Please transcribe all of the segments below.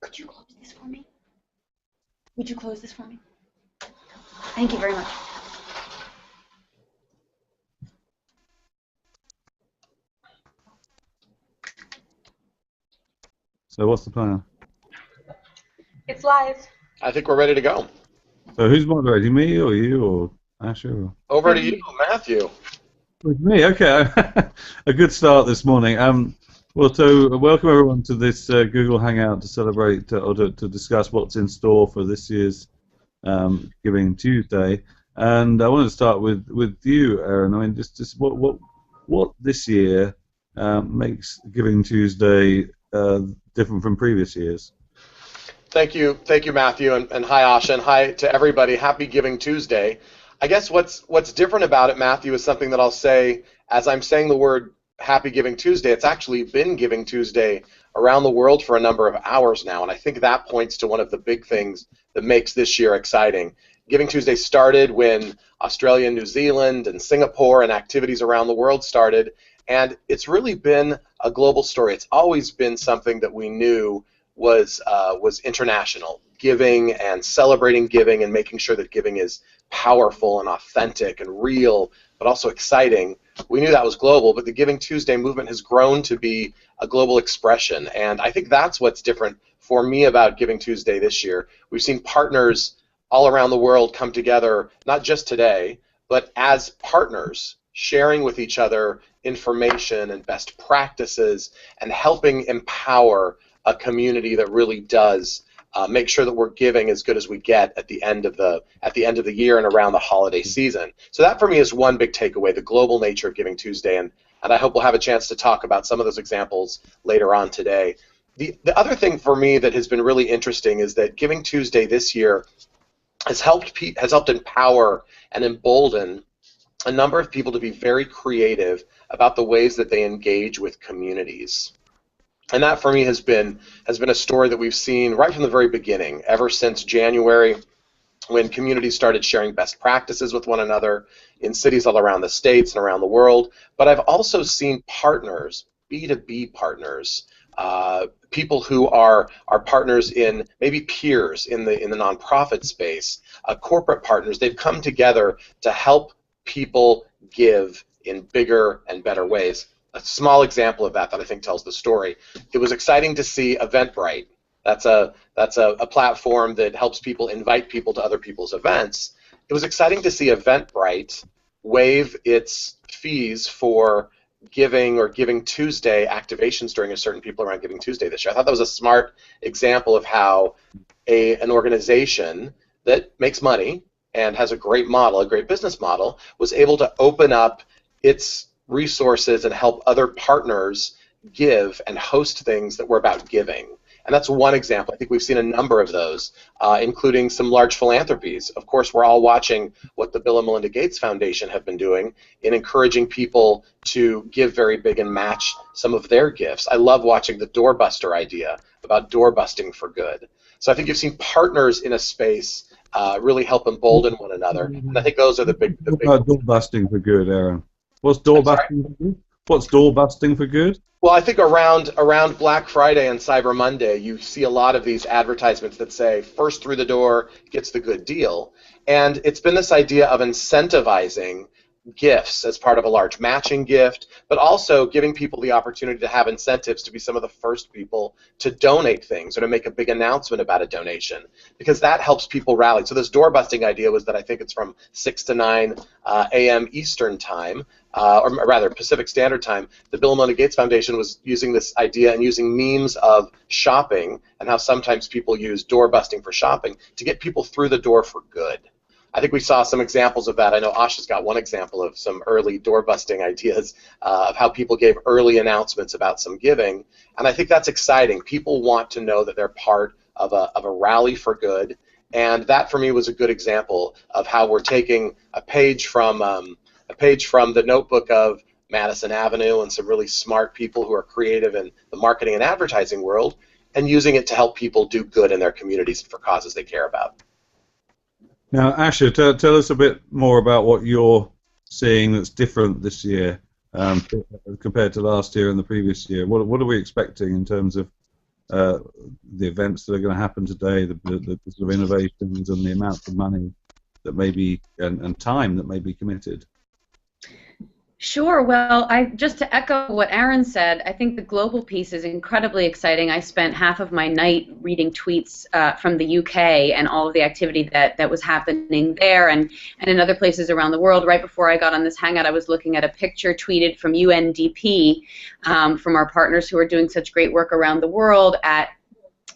Could you close this for me? Would you close this for me? Thank you very much. So what's the plan? It's live. I think we're ready to go. So who's moderating, me or you or Asha? Or? Over to you, Matthew. With me, okay. A good start this morning. Well, so welcome everyone to this Google Hangout to celebrate or to discuss what's in store for this year's Giving Tuesday. And I wanted to start with you, Aaron. I mean, just what this year makes Giving Tuesday different from previous years? Thank you, Matthew, and hi, Asha, and hi to everybody. Happy Giving Tuesday. I guess what's different about it, Matthew, is something that I'll say as I'm saying the word Happy Giving Tuesday. It's actually been Giving Tuesday around the world for a number of hours now, and I think that points to one of the big things that makes this year exciting. Giving Tuesday started when Australia, New Zealand, and Singapore and activities around the world started, and it's really been a global story. It's always been something that we knew was international, giving and celebrating giving and making sure that giving is powerful and authentic and real, but also exciting. We knew that was global, but the Giving Tuesday movement has grown to be a global expression, and I think that's what's different for me about Giving Tuesday this year. We've seen partners all around the world come together, not just today, but as partners, sharing with each other information and best practices and helping empower a community that really does make sure that we're giving as good as we get at the end of the year and around the holiday season. So that for me is one big takeaway, the global nature of Giving Tuesday, and I hope we'll have a chance to talk about some of those examples later on today. The other thing for me that has been really interesting is that Giving Tuesday this year has helped empower and embolden a number of people to be very creative about the ways that they engage with communities. And that for me has been a story that we've seen right from the very beginning, ever since January, when communities started sharing best practices with one another in cities all around the states and around the world. But I've also seen partners, B2B partners, people who are partners in maybe peers in the nonprofit space, corporate partners. They've come together to help people give in bigger and better ways. A small example of that I think tells the story. It was exciting to see Eventbrite. That's a platform that helps people invite people to other people's events. It was exciting to see Eventbrite waive its fees for giving or Giving Tuesday activations during a certain people around Giving Tuesday this year. I thought that was a smart example of how an organization that makes money and has a great model, a great business model, was able to open up its resources and help other partners give and host things that were about giving. And that's one example. I think we've seen a number of those, including some large philanthropies. Of course, we're all watching what the Bill and Melinda Gates Foundation have been doing in encouraging people to give very big and match some of their gifts. I love watching the Doorbuster idea about door busting for good. So I think you've seen partners in a space really help embolden one another. And I think those are the big door busting for good, Aaron. What's door busting for good? What's door busting for good? Well, I think around Black Friday and Cyber Monday, you see a lot of these advertisements that say first through the door gets the good deal. And it's been this idea of incentivizing gifts as part of a large matching gift, but also giving people the opportunity to have incentives to be some of the first people to donate things or to make a big announcement about a donation, because that helps people rally. So this door busting idea was that I think it's from 6 to 9 a.m. Eastern time, or rather Pacific Standard Time. The Bill and Melinda Gates Foundation was using this idea and using memes of shopping and how sometimes people use door busting for shopping to get people through the door for good. I think we saw some examples of that. I know Asha's got one example of some early door-busting ideas of how people gave early announcements about some giving, and I think that's exciting. People want to know that they're part of a rally for good, and that for me was a good example of how we're taking a page from the notebook of Madison Avenue and some really smart people who are creative in the marketing and advertising world, and using it to help people do good in their communities for causes they care about. Now, Asha, tell us a bit more about what you're seeing that's different this year compared to last year and the previous year. What are we expecting in terms of uh, the events that are going to happen today, the sort of innovations and the amounts of money that may be and time that may be committed? Sure. Well, just to echo what Aaron said, I think the global piece is incredibly exciting. I spent half of my night reading tweets from the UK and all of the activity that was happening there and in other places around the world. Right before I got on this Hangout, I was looking at a picture tweeted from UNDP, from our partners who are doing such great work around the world, at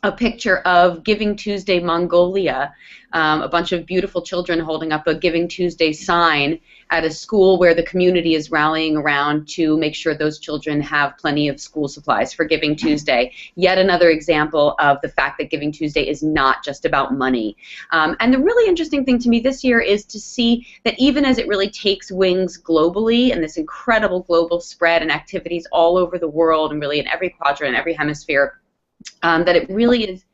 a picture of Giving Tuesday Mongolia, a bunch of beautiful children holding up a Giving Tuesday sign at a school where the community is rallying around to make sure those children have plenty of school supplies for Giving Tuesday. Yet another example of the fact that Giving Tuesday is not just about money. And the really interesting thing to me this year is to see that even as it really takes wings globally and this incredible global spread and activities all over the world and really in every quadrant, every hemisphere, that it really is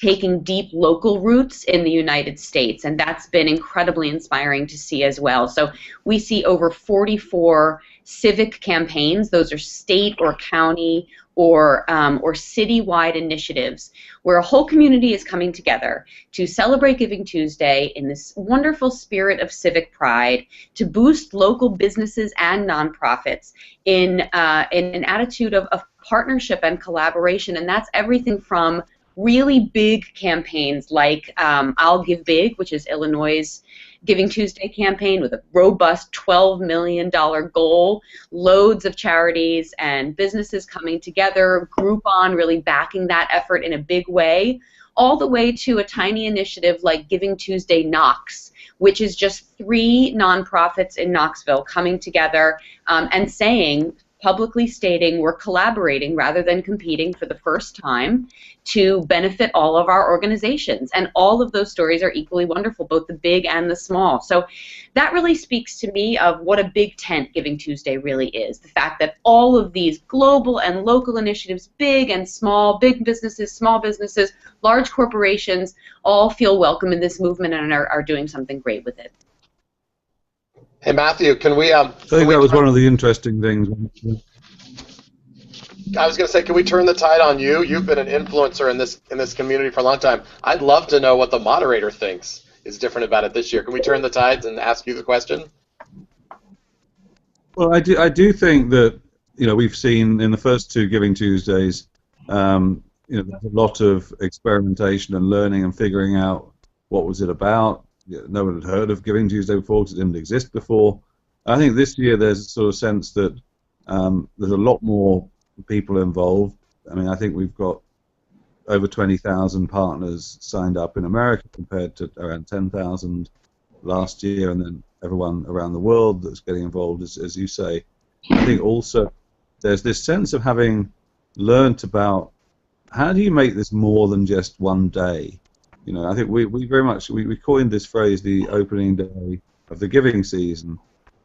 taking deep local roots in the United States, and that's been incredibly inspiring to see as well. So we see over 44 civic campaigns. Those are state or county or citywide initiatives where a whole community is coming together to celebrate Giving Tuesday in this wonderful spirit of civic pride, to boost local businesses and nonprofits in an attitude of partnership and collaboration. And that's everything from really big campaigns like I'll Give Big, which is Illinois' Giving Tuesday campaign with a robust $12 million goal, loads of charities and businesses coming together, Groupon really backing that effort in a big way, all the way to a tiny initiative like Giving Tuesday Knox, which is just 3 nonprofits in Knoxville coming together and saying, publicly stating we're collaborating rather than competing for the first time to benefit all of our organizations. And all of those stories are equally wonderful, both the big and the small. So that really speaks to me of what a big tent Giving Tuesday really is. The fact that all of these global and local initiatives, big and small, big businesses, small businesses, large corporations, all feel welcome in this movement and are doing something great with it. Hey Matthew, can we? I think that was one of the interesting things. I was going to say, can we turn the tide on you? You've been an influencer in this community for a long time. I'd love to know what the moderator thinks is different about it this year. Can we turn the tides and ask you the question? Well, I do think that we've seen in the first 2 Giving Tuesdays, there's a lot of experimentation and learning and figuring out what was it about. No one had heard of Giving Tuesday before because it didn't exist before. I think this year there's a sort of sense that there's a lot more people involved. I mean, I think we've got over 20,000 partners signed up in America compared to around 10,000 last year, and then everyone around the world that's getting involved, as you say. I think also there's this sense of having learnt about how do you make this more than just one day. I think we very much we coined this phrase, the opening day of the giving season,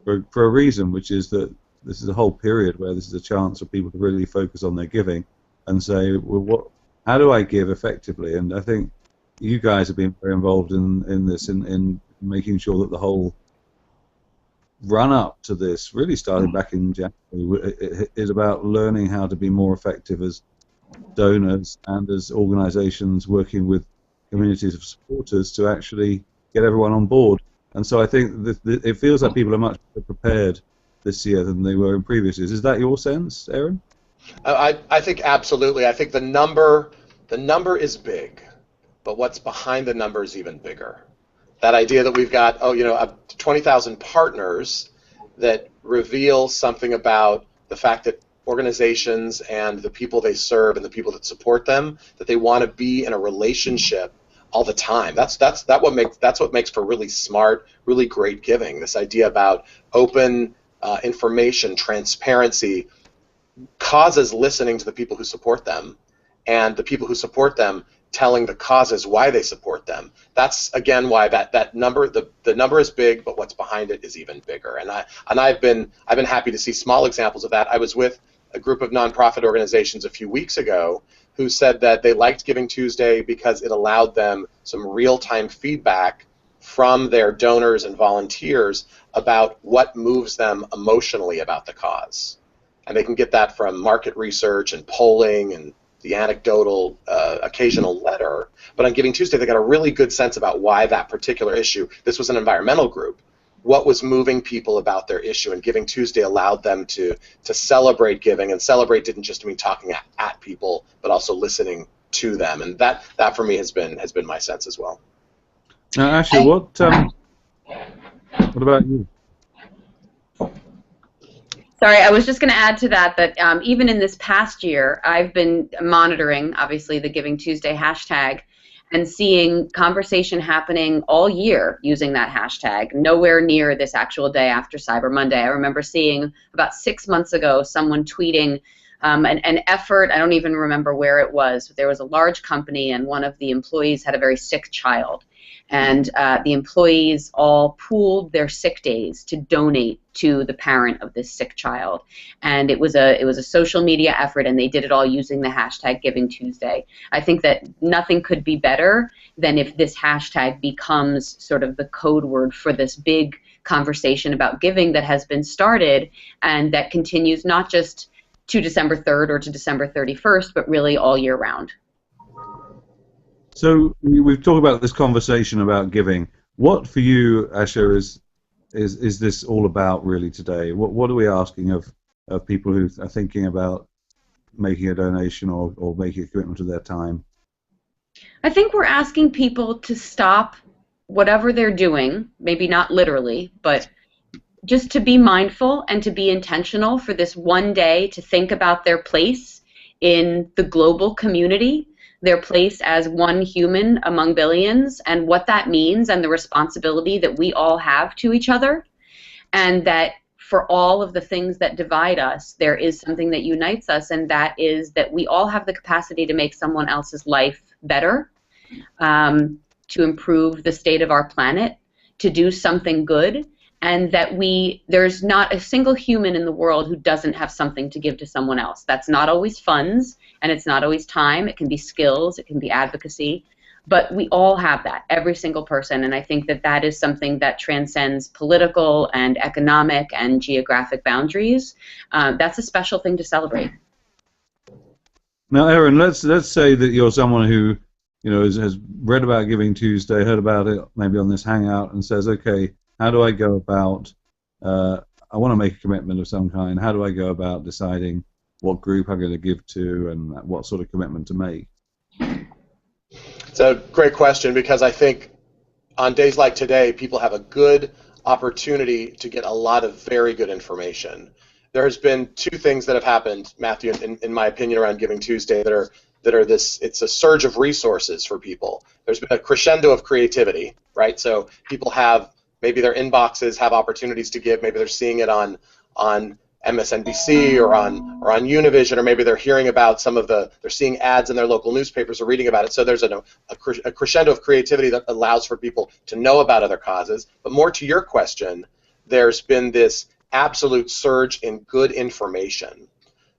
for a reason, which is that this is a whole period where this is a chance for people to really focus on their giving and say, well, how do I give effectively? And I think you guys have been very involved in this, in making sure that the whole run-up to this really started back in January. It is about learning how to be more effective as donors and as organizations working with communities of supporters to actually get everyone on board. And so I think that it feels like people are much better prepared this year than they were in previous years. Is that your sense, Aaron? I think absolutely. I think the number is big, but what's behind the number is even bigger. That idea that we've got 20,000 partners that reveal something about the fact that organizations and the people they serve and the people that support them, that they want to be in a relationship all the time. That's what makes for really smart, really great giving. This idea about open information, transparency, causes listening to the people who support them, and the people who support them telling the causes why they support them. That's again why that number, the number is big, but what's behind it is even bigger. And I've been happy to see small examples of that. I was with a group of nonprofit organizations a few weeks ago who said that they liked Giving Tuesday because it allowed them some real-time feedback from their donors and volunteers about what moves them emotionally about the cause. And they can get that from market research and polling and the anecdotal occasional letter, but on Giving Tuesday they got a really good sense about why that particular issue. This was an environmental group. What was moving people about their issue, and Giving Tuesday allowed them to celebrate giving, and celebrate didn't just mean talking at people, but also listening to them, and that for me has been my sense as well. Now, Asha, what about you? Sorry, I was just going to add to that even in this past year, I've been monitoring, obviously, the Giving Tuesday hashtag and seeing conversation happening all year using that hashtag, nowhere near this actual day after Cyber Monday. I remember seeing about 6 months ago someone tweeting an effort, I don't even remember where it was, but there was a large company and one of the employees had a very sick child. And the employees all pooled their sick days to donate to the parent of this sick child. And it was a social media effort, and they did it all using the hashtag Giving Tuesday. I think that nothing could be better than if this hashtag becomes sort of the code word for this big conversation about giving that has been started and that continues not just to December 3rd or to December 31st, but really all year round. So we've talked about this conversation about giving. What for you, Asha, is this all about really today? What are we asking of people who are thinking about making a donation or making a commitment to their time? I think we're asking people to stop whatever they're doing, maybe not literally, but just to be mindful and to be intentional for this one day to think about their place in the global community, their place as one human among billions, and what that means and the responsibility that we all have to each other, and that for all of the things that divide us, there is something that unites us, and that is that we all have the capacity to make someone else's life better, to improve the state of our planet, to do something good, and that there's not a single human in the world who doesn't have something to give to someone else. That's not always funds, and it's not always time. It can be skills, it can be advocacy, but we all have that, every single person, and I think that that is something that transcends political and economic and geographic boundaries. That's a special thing to celebrate. Now, Erin, let's say that you're someone who has read about Giving Tuesday, heard about it maybe on this Hangout, and says, okay, how do I go about, I want to make a commitment of some kind, how do I go about deciding what group I'm going to give to and what sort of commitment to make? It's a great question, because I think on days like today, people have a good opportunity to get a lot of very good information. There has been two things that have happened, Matthew, in my opinion, around Giving Tuesday that are this, it's a surge of resources for people. There's been a crescendo of creativity, right? So people have, maybe their inboxes have opportunities to give, maybe they're seeing it on MSNBC or on Univision, or maybe they're hearing about they're seeing ads in their local newspapers or reading about it. So there's a crescendo of creativity that allows for people to know about other causes. But more to your question, there's been this absolute surge in good information.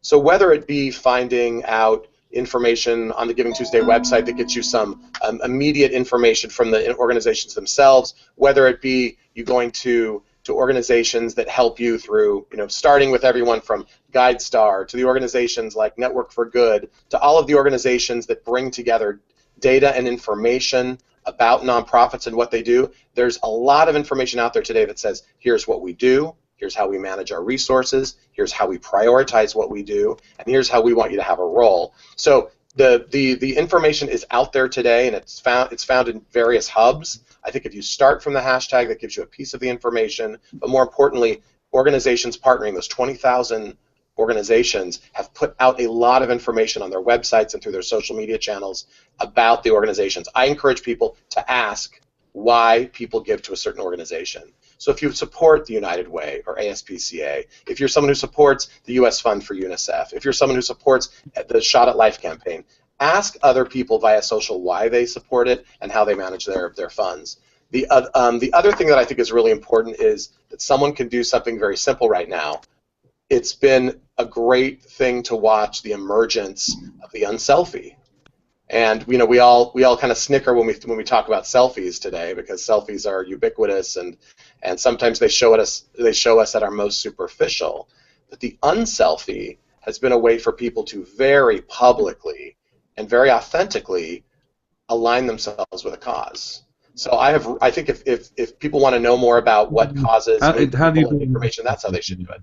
So whether it be finding out information on the Giving Tuesday website that gets you some immediate information from the organizations themselves, whether it be you going to organizations that help you through, starting with everyone from GuideStar to the organizations like Network for Good, to all of the organizations that bring together data and information about nonprofits and what they do. There's a lot of information out there today that says, here's what we do, here's how we manage our resources, here's how we prioritize what we do, and here's how we want you to have a role. So the information is out there today, and it's found in various hubs. I think if you start from the hashtag, that gives you a piece of the information, but more importantly, organizations partnering, those 20,000 organizations have put out a lot of information on their websites and through their social media channels about the organizations. I encourage people to ask why people give to a certain organization. So if you support the United Way or ASPCA, if you're someone who supports the U.S. Fund for UNICEF, if you're someone who supports the Shot at Life campaign, ask other people via social why they support it and how they manage their funds. The other thing that I think is really important is that someone can do something very simple right now. It's been a great thing to watch the emergence of the Unselfie. And we all kind of snicker when we talk about selfies today, because selfies are ubiquitous and sometimes they show us at our most superficial. But the Unselfie has been a way for people to very publicly and very authentically align themselves with a cause. So I think if people want to know more about what causes move How do you people and information, that's how they should do it.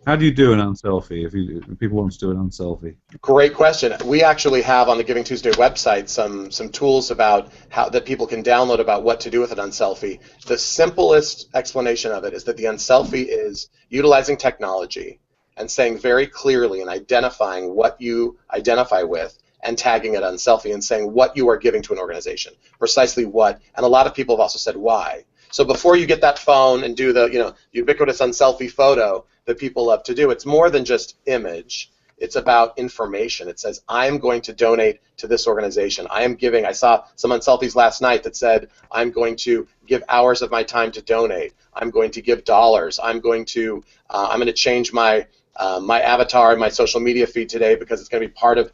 How do you do an unselfie if people want to do an unselfie? Great question. We actually have on the Giving Tuesday website some tools about how that people can download about what to do with an unselfie. The simplest explanation of it is that the unselfie is utilizing technology and saying very clearly and identifying what you identify with and tagging it unselfie and saying what you are giving to an organization, precisely what, and a lot of people have also said why. So before you get that phone and do the ubiquitous unselfie photo that people love to do, it's more than just image. It's about information. It says, I'm going to donate to this organization. I am giving. I saw some unselfies last night that said, I'm going to give hours of my time to donate. I'm going to give dollars. I'm going to change my my avatar and my social media feed today because it's going to be part of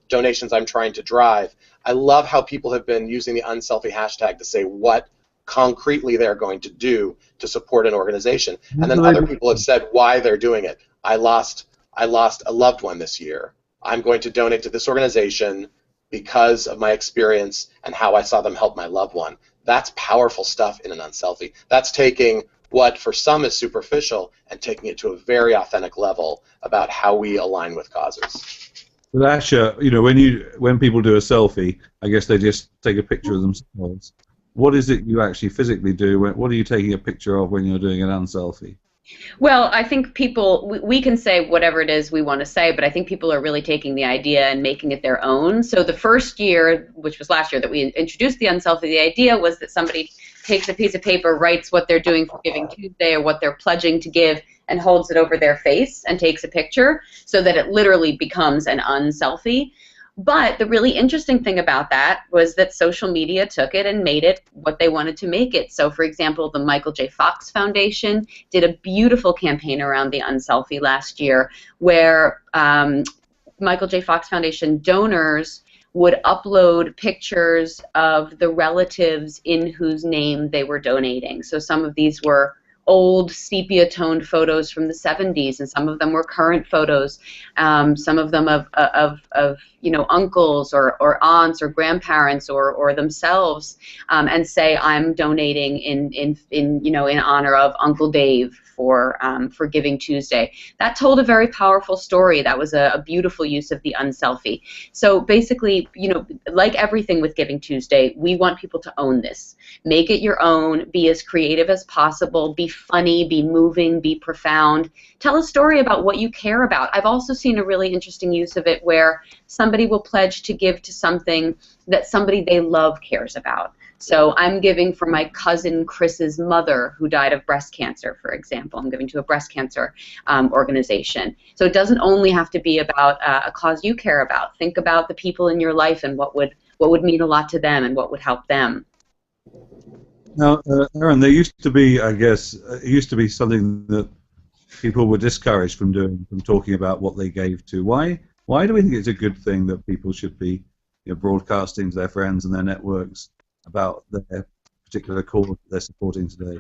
donations I'm trying to drive. I love how people have been using the unselfie hashtag to say what concretely they're going to do to support an organization. And then other people have said why they're doing it. I lost a loved one this year. I'm going to donate to this organization because of my experience and how I saw them help my loved one. That's powerful stuff in an unselfie. That's taking what for some is superficial and taking it to a very authentic level about how we align with causes. But Asha, when people do a selfie, I guess they just take a picture of themselves. What is it you actually physically do? What are you taking a picture of when you're doing an unselfie? Well, I think we can say whatever it is we want to say, but I think people are really taking the idea and making it their own. So the first year, which was last year, that we introduced the unselfie, the idea was that somebody takes a piece of paper, writes what they're doing for Giving Tuesday or what they're pledging to give, and holds it over their face and takes a picture so that it literally becomes an unselfie. But the really interesting thing about that was that social media took it and made it what they wanted to make it. So, for example, the Michael J. Fox Foundation did a beautiful campaign around the unselfie last year where Michael J. Fox Foundation donors would upload pictures of the relatives in whose name they were donating. So some of these were old sepia-toned photos from the 70s, and some of them were current photos. Some of them of uncles or aunts or grandparents or themselves, and say I'm donating in honor of Uncle Dave for Giving Tuesday. That told a very powerful story. That was a beautiful use of the unselfie. So basically, like everything with Giving Tuesday, we want people to own this. Make it your own. Be as creative as possible. Be funny. Be moving. Be profound. Tell a story about what you care about. I've also seen a really interesting use of it where somebody will pledge to give to something that somebody they love cares about. So I'm giving for my cousin Chris's mother who died of breast cancer, for example. I'm giving to a breast cancer organization. So it doesn't only have to be about a cause you care about. Think about the people in your life and what would mean a lot to them and what would help them. Now, Aaron, there used to be, I guess, it used to be something that people were discouraged from doing, from talking about what they gave to. Why do we think it's a good thing that people should be broadcasting to their friends and their networks about their particular cause that they're supporting today?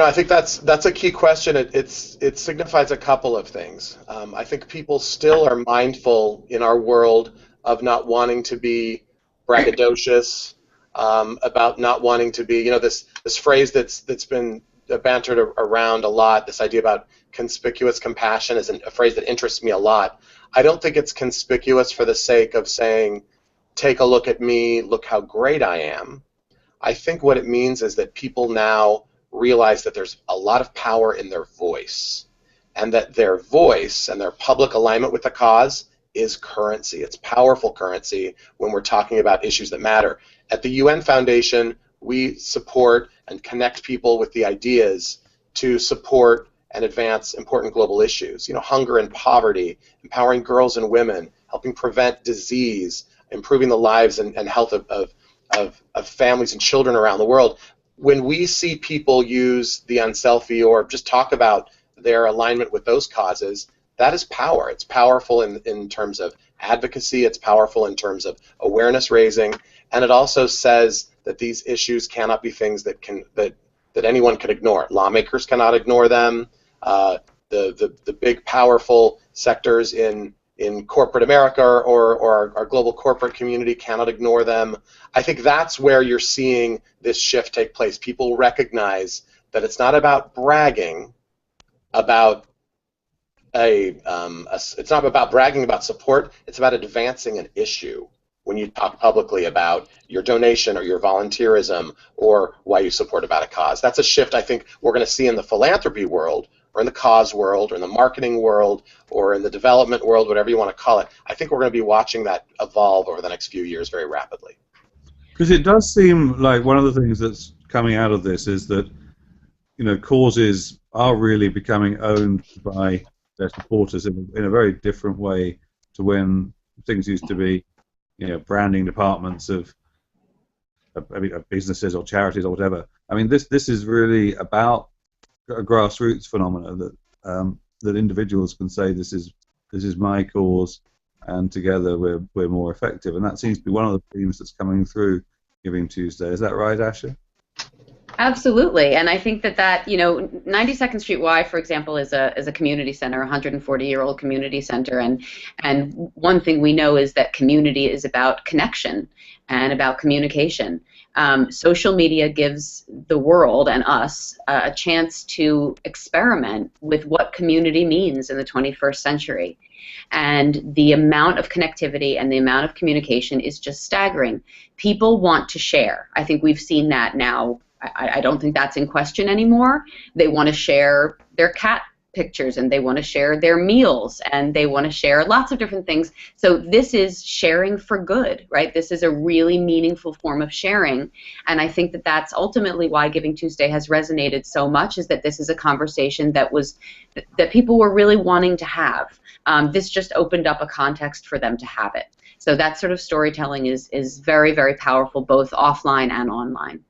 I think that's a key question. It signifies a couple of things. I think people still are mindful in our world of not wanting to be braggadocious, about not wanting to be, this phrase that's been bantered around a lot, this idea about conspicuous compassion is a phrase that interests me a lot. I don't think it's conspicuous for the sake of saying, take a look at me, look how great I am. I think what it means is that people now realize that there's a lot of power in their voice, and that their voice and their public alignment with the cause is currency. It's powerful currency when we're talking about issues that matter. At the UN Foundation, we support and connect people with the ideas to support and advance important global issues. Hunger and poverty, empowering girls and women, helping prevent disease, improving the lives and health of families and children around the world. When we see people use the unselfie or just talk about their alignment with those causes, that is power. It's powerful in terms of advocacy. It's powerful in terms of awareness raising, and it also says that these issues cannot be things that anyone can ignore. Lawmakers cannot ignore them. The big, powerful sectors in corporate America or our global corporate community cannot ignore them. I think that's where you're seeing this shift take place. People recognize that it's not about bragging about it's not about bragging about support, it's about advancing an issue when you talk publicly about your donation or your volunteerism or why you support about a cause. That's a shift I think we're going to see in the philanthropy world or in the cause world or in the marketing world or in the development world, whatever you want to call it. I think we're going to be watching that evolve over the next few years very rapidly. Because it does seem like one of the things that's coming out of this is that, you know, causes are really becoming owned by their supporters in a very different way to when things used to be, you know, branding departments of businesses or charities or whatever. I mean, this is really about a grassroots phenomenon that that individuals can say this is my cause, and together we're more effective. And that seems to be one of the themes that's coming through Giving Tuesday. Is that right, Asha? Absolutely, and I think that you know, 92nd Street Y, for example, is a community center, a 140-year-old community center, and one thing we know is that community is about connection and about communication. Social media gives the world and us a chance to experiment with what community means in the 21st century. And the amount of connectivity and the amount of communication is just staggering. People want to share. I think we've seen that now. I don't think that's in question anymore. They want to share their cat pictures, and they want to share their meals, and they want to share lots of different things. So this is sharing for good, right? This is a really meaningful form of sharing, and I think that that's ultimately why Giving Tuesday has resonated so much, is that this is a conversation that people were really wanting to have. This just opened up a context for them to have it. So that sort of storytelling is very, very powerful, both offline and online.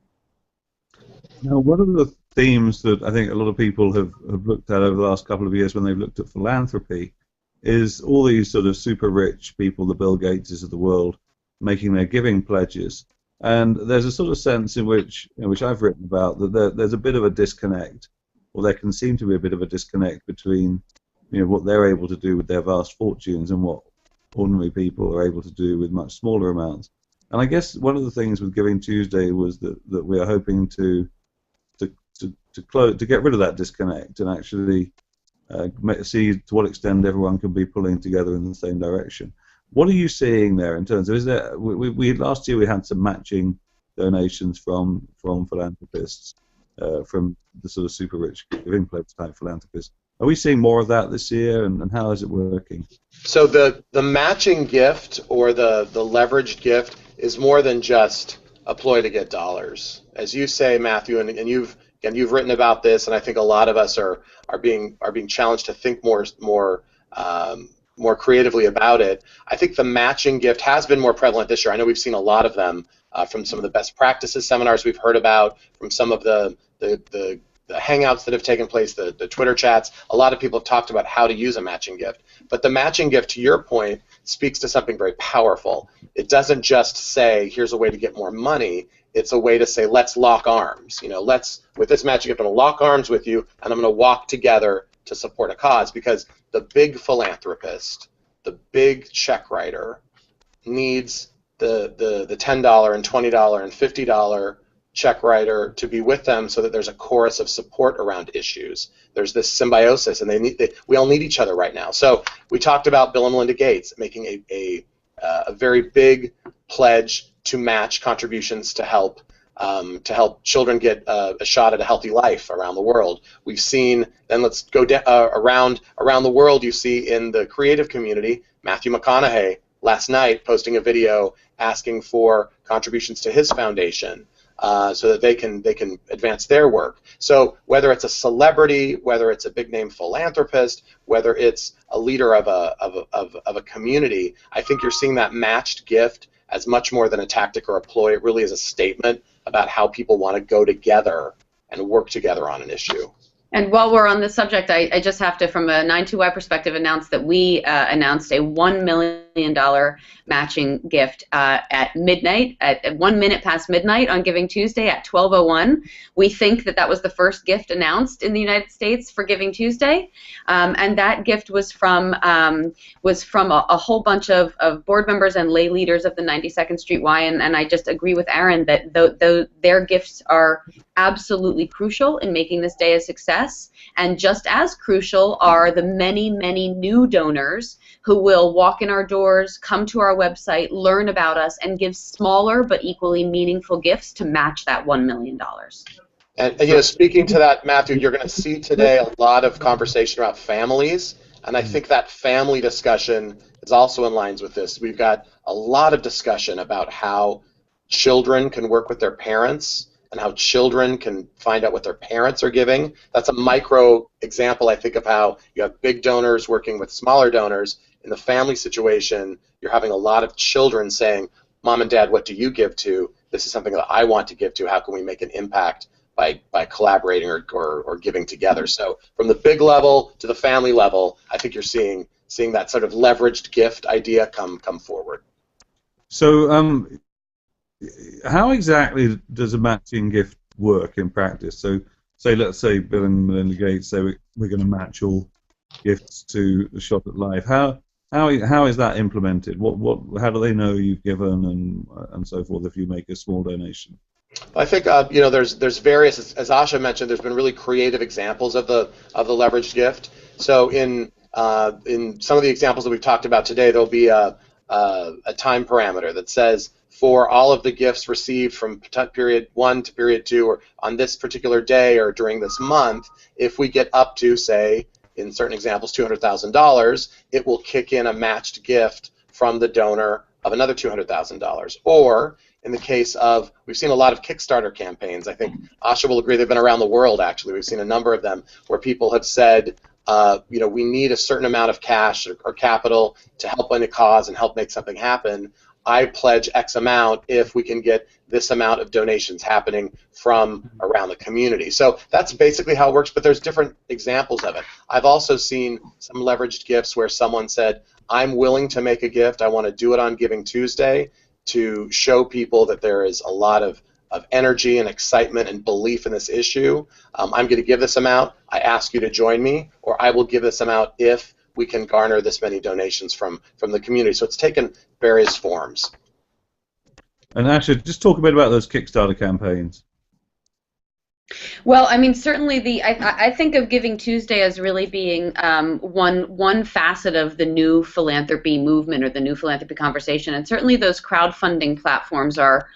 Now, one of the themes that I think a lot of people have looked at over the last couple of years when they've looked at philanthropy is all these sort of super rich people, the Bill Gateses of the world, making their giving pledges. And there's a sort of sense in which, you know, which I've written about, that there's a bit of a disconnect, or there can seem to be a bit of a disconnect between, you know, what they're able to do with their vast fortunes and what ordinary people are able to do with much smaller amounts. And I guess one of the things with Giving Tuesday was that we are hoping to get rid of that disconnect and actually see to what extent everyone can be pulling together in the same direction. What are you seeing there in terms of, is there, we last year we had some matching donations from philanthropists, from the sort of super rich giving pledge type philanthropists. Are we seeing more of that this year, and how is it working? So the matching gift or the leveraged gift is more than just a ploy to get dollars. As you say, Matthew, and you've written about this, and I think a lot of us are being challenged to think more creatively about it. I think the matching gift has been more prevalent this year. I know we've seen a lot of them from some of the best practices seminars we've heard about, from some of the hangouts that have taken place, the Twitter chats. A lot of people have talked about how to use a matching gift. But the matching gift, to your point, speaks to something very powerful. It doesn't just say, here's a way to get more money. It's a way to say, let's lock arms. You know, with this matching gift, I'm going to lock arms with you, and I'm going to walk together to support a cause, because the big philanthropist, the big check writer, needs the $10 and $20 and $50 check writer to be with them, so that there's a chorus of support around issues. There's this symbiosis, and we all need each other right now. So we talked about Bill and Melinda Gates making a very big pledge to match contributions to help children get a shot at a healthy life around the world. We've seen, then let's go around the world. You see in the creative community, Matthew McConaughey last night posting a video asking for contributions to his foundation, so that they can advance their work. So whether it's a celebrity, whether it's a big name philanthropist, whether it's a leader of a community, I think you're seeing that matched gift as much more than a tactic or a ploy. It really is a statement about how people want to go together and work together on an issue. And while we're on this subject, I just have to, from a 92Y perspective, announce that we announced a $1 million matching gift at midnight, at 1 minute past midnight on Giving Tuesday at 12:01. We think that that was the first gift announced in the United States for Giving Tuesday, and that gift was from a whole bunch of board members and lay leaders of the 92nd Street Y, and I just agree with Aaron that their gifts are absolutely crucial in making this day a success, and just as crucial are the many, many new donors who will walk in our doors, come to our website, learn about us, and give smaller but equally meaningful gifts to match that $1 million. And speaking to that, Matthew, you're going to see today a lot of conversation about families, and I think that family discussion is also in lines with this. We've got a lot of discussion about how children can work with their parents and how children can find out what their parents are giving. That's a micro example, I think, of how you have big donors working with smaller donors. In the family situation, you're having a lot of children saying, Mom and Dad, what do you give to? This is something that I want to give to. How can we make an impact by collaborating or giving together? So from the big level to the family level, I think you're seeing that sort of leveraged gift idea come forward. So how exactly does a matching gift work in practice? So let's say Bill and Melinda Gates say we're going to match all gifts to the Shot at Life. How is that implemented? How do they know you've given and so forth if you make a small donation? I think there's various, as Asha mentioned, there's been really creative examples of the leveraged gift. So in some of the examples that we've talked about today, there'll be a time parameter that says for all of the gifts received from period 1 to period 2, or on this particular day or during this month, if we get up to, say, in certain examples, $200,000, it will kick in a matched gift from the donor of another $200,000. Or in the case of, we've seen a lot of Kickstarter campaigns. I think Asha will agree they've been around the world, actually. We've seen a number of them where people have said, we need a certain amount of cash or capital to help win a cause and help make something happen. I pledge X amount if we can get this amount of donations happening from around the community. So that's basically how it works, but there's different examples of it. I've also seen some leveraged gifts where someone said, I'm willing to make a gift. I want to do it on Giving Tuesday to show people that there is a lot of energy and excitement and belief in this issue. I'm going to give this amount. I ask you to join me, or I will give this amount if we can garner this many donations from the community. So it's taken various forms. And Asha, just talk a bit about those Kickstarter campaigns. Well, I mean, certainly I think of Giving Tuesday as really being one facet of the new philanthropy movement or the new philanthropy conversation, and certainly those crowdfunding platforms are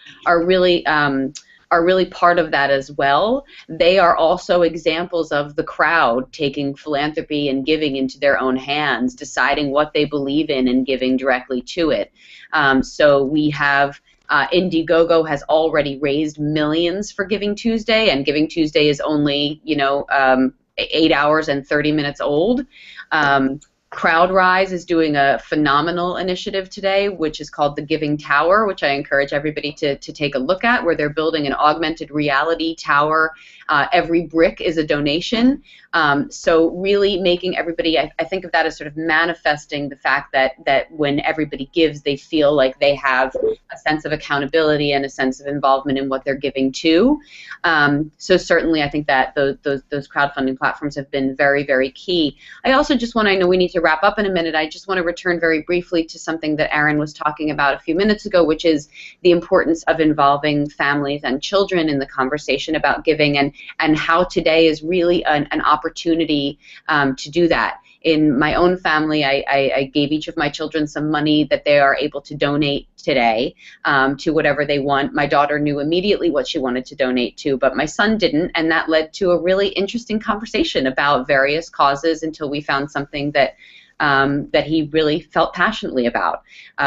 really part of that as well. They are also examples of the crowd taking philanthropy and giving into their own hands, deciding what they believe in and giving directly to it. So we have Indiegogo has already raised millions for Giving Tuesday, and Giving Tuesday is only 8 hours and 30 minutes old. CrowdRise is doing a phenomenal initiative today, which is called the Giving Tower, which I encourage everybody to take a look at, where they're building an augmented reality tower. Every brick is a donation. So really making everybody, I think of that as sort of manifesting the fact that when everybody gives, they feel like they have a sense of accountability and a sense of involvement in what they're giving to. So certainly I think that those crowdfunding platforms have been very, very key. I also just want to, I know we need to wrap up in a minute, I just want to return very briefly to something that Aaron was talking about a few minutes ago, which is the importance of involving families and children in the conversation about giving, and how today is really an opportunity to do that. In my own family, I gave each of my children some money that they are able to donate today to whatever they want. My daughter knew immediately what she wanted to donate to, but my son didn't, and that led to a really interesting conversation about various causes until we found something that he really felt passionately about,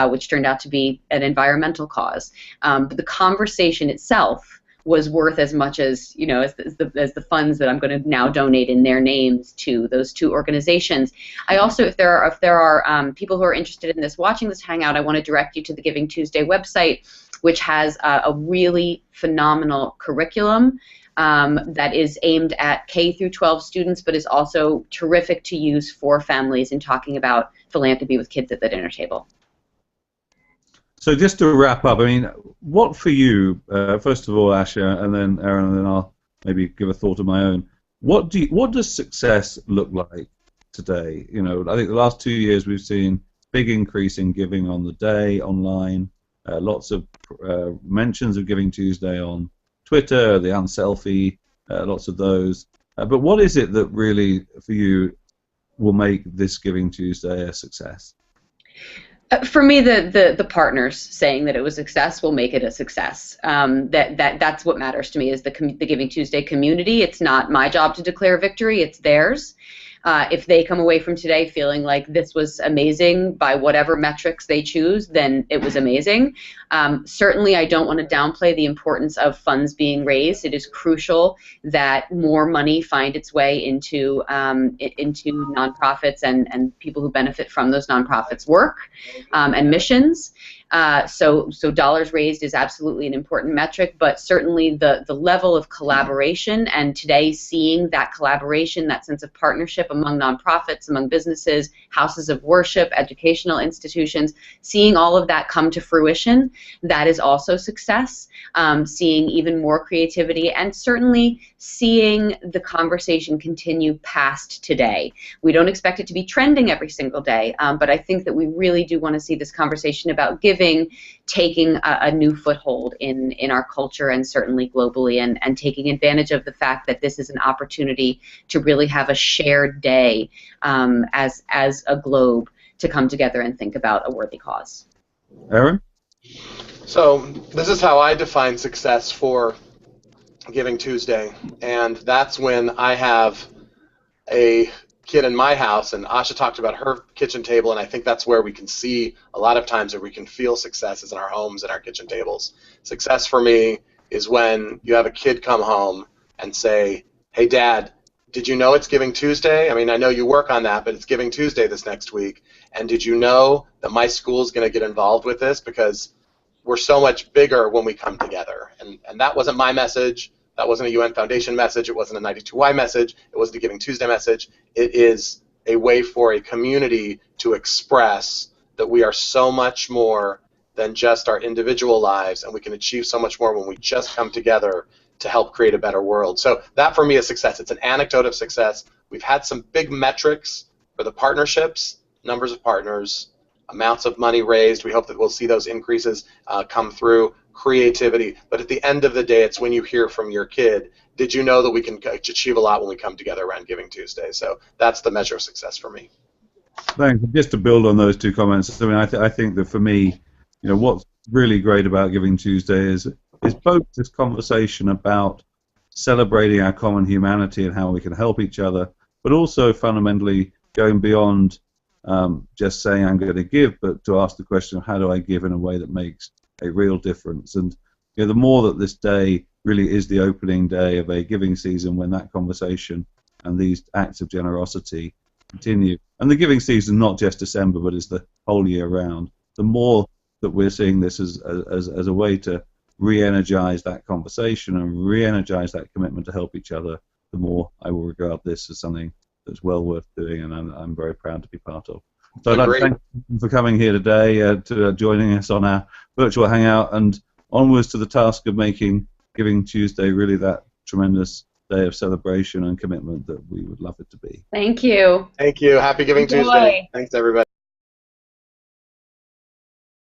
which turned out to be an environmental cause. But the conversation itself was worth as much as as the funds that I'm going to now donate in their names to those two organizations. I also, if there are people who are interested in this, watching this hangout, I want to direct you to the Giving Tuesday website, which has a really phenomenal curriculum that is aimed at K through 12 students, but is also terrific to use for families in talking about philanthropy with kids at the dinner table. So just to wrap up, I mean, what for you? First of all, Asha, and then Aaron, and then I'll maybe give a thought of my own. What does success look like today? You know, I think the last 2 years we've seen big increase in giving on the day online. Lots of mentions of Giving Tuesday on Twitter, the Unselfie, lots of those. But what is it that really, for you, will make this Giving Tuesday a success? For me, the partners saying that it was a success will make it a success. That's what matters to me is the Giving Tuesday community. It's not my job to declare victory; it's theirs. If they come away from today feeling like this was amazing by whatever metrics they choose, then it was amazing. Certainly, I don't want to downplay the importance of funds being raised. It is crucial that more money find its way into nonprofits and people who benefit from those nonprofits' work and missions. So dollars raised is absolutely an important metric, but certainly the level of collaboration, and today seeing that collaboration, that sense of partnership among nonprofits, among businesses, houses of worship, educational institutions, seeing all of that come to fruition, that is also success. Seeing even more creativity, and certainly seeing the conversation continue past today. We don't expect it to be trending every single day, but I think that we really do want to see this conversation about giving taking a new foothold in our culture and certainly globally, and taking advantage of the fact that this is an opportunity to really have a shared day as a globe to come together and think about a worthy cause. Aaron? So this is how I define success for Giving Tuesday, and that's when I have a kid in my house, and Asha talked about her kitchen table, and I think that's where we can see a lot of times that we can feel successes in our homes and our kitchen tables. Success for me is when you have a kid come home and say, hey Dad, did you know it's Giving Tuesday? I mean, I know you work on that, but it's Giving Tuesday this next week, and did you know that my school is going to get involved with this because we're so much bigger when we come together? And that wasn't my message. That wasn't a UN Foundation message. It wasn't a 92Y message. It wasn't a Giving Tuesday message. It is a way for a community to express that we are so much more than just our individual lives, and we can achieve so much more when we just come together to help create a better world. So that for me is success. It's an anecdote of success. We've had some big metrics for the partnerships, numbers of partners, amounts of money raised. We hope that we'll see those increases come through. Creativity, but at the end of the day, it's when you hear from your kid, did you know that we can achieve a lot when we come together around Giving Tuesday? So that's the measure of success for me. Thanks. Just to build on those two comments, I mean, I think that for me, you know, what's really great about Giving Tuesday is both this conversation about celebrating our common humanity and how we can help each other, but also fundamentally going beyond just saying I'm going to give, but to ask the question, how do I give in a way that makes a real difference? And you know, the more that this day really is the opening day of a giving season, when that conversation and these acts of generosity continue, and the giving season not just December but is the whole year round, the more that we're seeing this as a way to re-energize that conversation and re-energize that commitment to help each other, the more I will regard this as something that's well worth doing, and I'm very proud to be part of. So I'd like to thank you for coming here today, to joining us on our virtual hangout, and onwards to the task of making Giving Tuesday really that tremendous day of celebration and commitment that we would love it to be. Thank you. Thank you. Happy Giving Tuesday. Thanks, everybody.